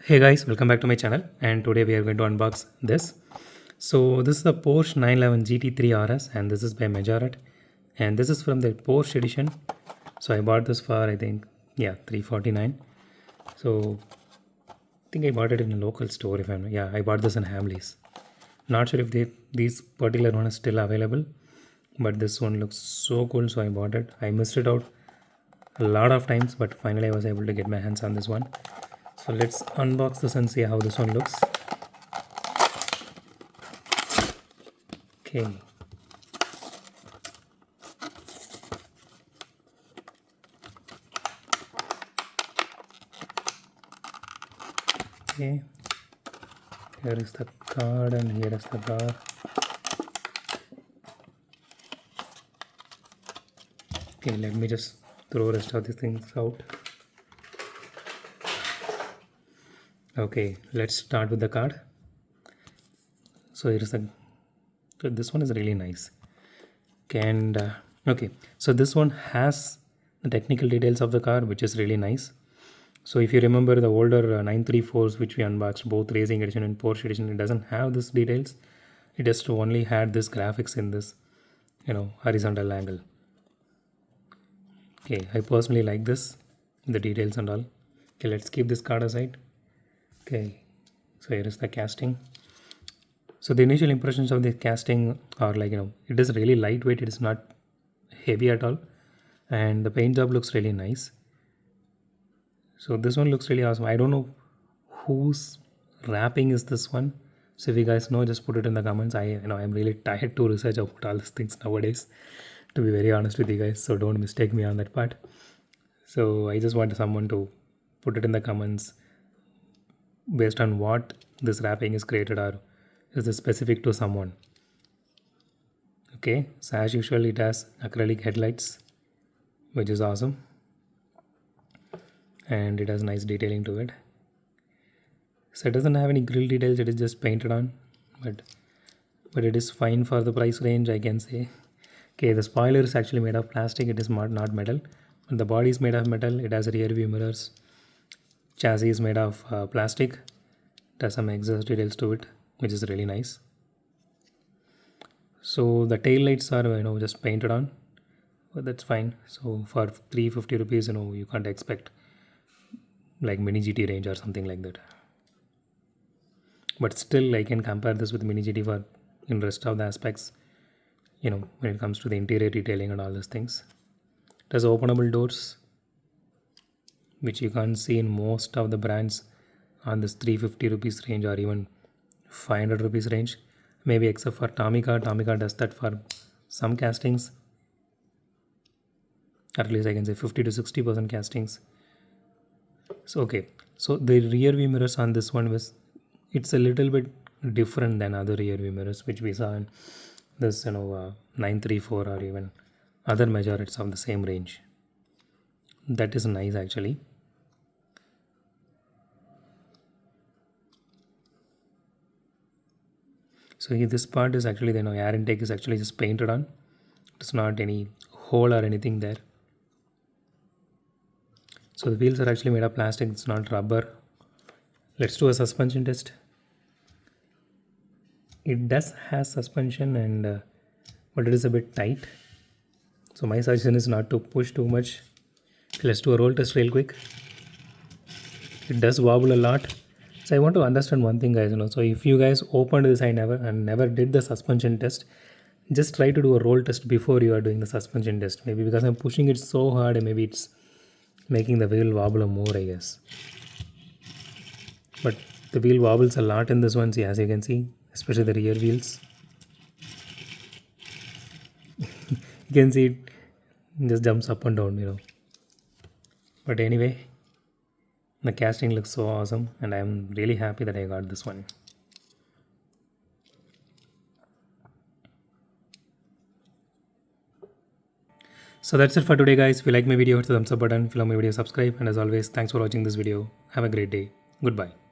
Hey guys, welcome back to my channel, and today we are going to unbox this. So this is the Porsche 911 GT3 RS, and this is by Majorette, and this is from the Porsche edition. So I bought this for, I think, yeah, 349. So I think I bought it in a local store. If I'm, yeah, I bought this in Hamleys. Not sure if these particular one is still available, but this one looks so cool, so I bought it. I missed it out a lot of times, but finally I was able to get my hands on this one. So let's unbox this and see how this one looks. Okay. Okay. Here is the card and here is the bar. Okay, let me just throw rest of these things out. Okay, let's start with the card. So here is the. So this one is really nice. And okay, so this one has the technical details of the car, which is really nice. So if you remember the older 934s which we unboxed, both racing edition and Porsche edition, it doesn't have this details. It just only had this graphics in this, horizontal angle. Okay, I personally like this, the details and all. Okay, let's keep this card aside. Okay, so here is the casting. So the initial impressions of the casting are like, it is really lightweight. It is not heavy at all. And the paint job looks really nice. So this one looks really awesome. I don't know whose wrapping is this one. So if you guys know, just put it in the comments. I'm really tired to research about all these things nowadays, to be very honest with you guys. So don't mistake me on that part. So I just want someone to put it in the comments based on what this wrapping is created, or is this specific to someone. Okay, so as usual it has acrylic headlights, which is awesome, and it has nice detailing to it. So it doesn't have any grill details, it is just painted on, but it is fine for the price range, I can say. Okay, the spoiler is actually made of plastic, it is not metal, and the body is made of metal. It has rear view mirrors. Chassis is made of plastic. It has some exhaust details to it, which is really nice. So the tail lights are just painted on, but that's fine. So for 350 rupees, you can't expect like mini GT range or something like that. But still, I can compare this with mini GT for in rest of the aspects. When it comes to the interior detailing and all those things. It has openable doors, which you can't see in most of the brands on this 350 rupees range or even 500 rupees range, maybe except for Tomica. Tomica does that for some castings, at least I can say 50 to 60% castings. So okay, so the rear view mirrors on this one it's a little bit different than other rear view mirrors which we saw in this 934 or even other Majorettes of the same range. That is nice actually. So here this part is actually the air intake is actually just painted on. It's not any hole or anything there. So the wheels are actually made of plastic, it's not rubber. Let's do a suspension test. It does have suspension, and but it is a bit tight. So my suggestion is not to push too much. Let's do a roll test real quick. It does wobble a lot. So I want to understand one thing, guys. So if you guys opened this, I never did the suspension test. Just try to do a roll test before you are doing the suspension test. Maybe because I'm pushing it so hard, maybe it's making the wheel wobble more, I guess. But the wheel wobbles a lot in this one, see, as you can see, especially the rear wheels. You can see it just jumps up and down, But anyway, the casting looks so awesome, and I'm really happy that I got this one. So that's it for today, guys. If you like my video, hit the thumbs up button. If you love my video, subscribe. And as always, thanks for watching this video. Have a great day. Goodbye.